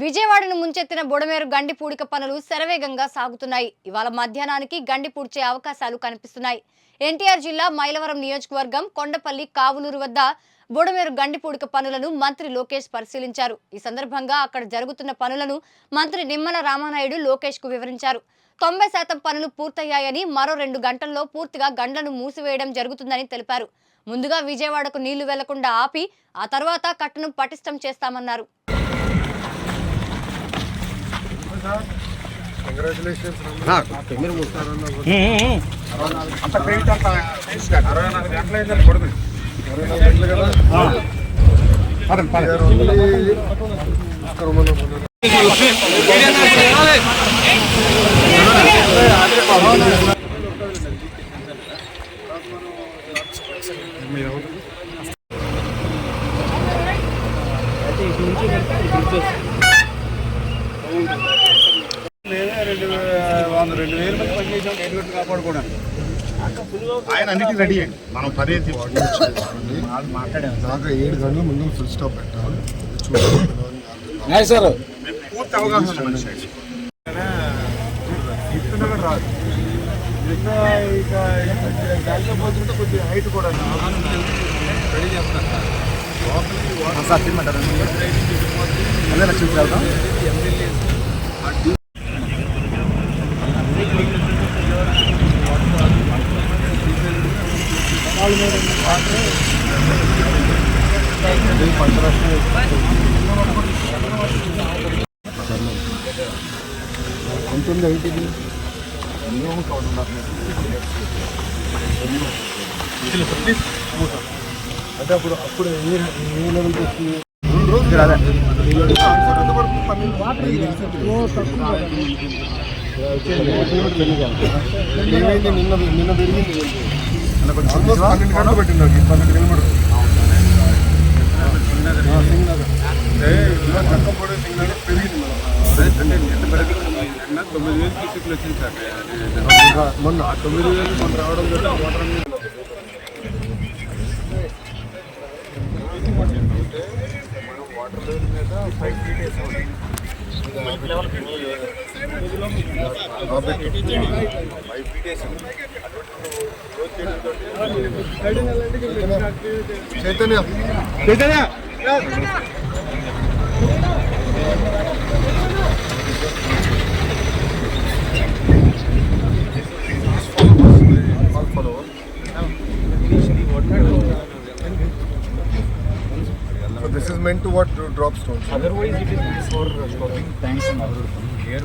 విజయవాడను ముంచెత్తిన బుడమేరు గండి పూడిక పనులు శరవేగంగా సాగుతున్నాయి. ఇవాళ మధ్యాహ్నానికి గండి పూడ్చే అవకాశాలు కనిపిస్తున్నాయి. ఎన్టీఆర్ జిల్లా మైలవరం నియోజకవర్గం కొండపల్లి కావులూరు వద్ద బుడమేరు గండి పూడిక పనులను మంత్రి లోకేష్ పరిశీలించారు. ఈ సందర్భంగా అక్కడ జరుగుతున్న పనులను మంత్రి నిమ్మల రామానాయుడు లోకేష్ కు వివరించారు. 90% పనులు పూర్తయ్యాయని, మరో 2 గంటల్లో పూర్తిగా గండ్లను మూసివేయడం జరుగుతుందని తెలిపారు. ముందుగా విజయవాడకు నీళ్లు వెళ్లకుండా ఆపి ఆ తర్వాత కట్టును పటిష్టం చేస్తామన్నారు. ఆయన అన్నిటికీ రెడీ అండి. మనం పదే మాట్లాడాము. దాకా 7 గంటల ముందు ఫుల్ స్టాప్ పెట్టాలి. పూర్తి అవగాహన మనిషి ఇస్తున్నా రాదు. గాలిలో పోతుంటే కొద్దిగా హైట్ కూడా రెడీ చేస్తారు ఉంటుంది ఏంటిది అంటే అప్పుడు ఏ లెవెల్కి వచ్చి 2 రోజులు ఏమైంది నిన్న పెరిగింది. 12 గంటలు పెట్టింది. 12 కిలోమీటర్లు చక్కంపొడి సింగనగర్ పెరిగింది. మొన్న 9,000 క్యూసెక్లు వచ్చింది సార్. మొన్న 9,000 మొన్న రావడం ద్వారా వాటర్ లెవెల్ మీద 5 feet వేసాం. Chaitanya So this is meant to what drop stones. Otherwise it is meant for stopping tanks and other. Here we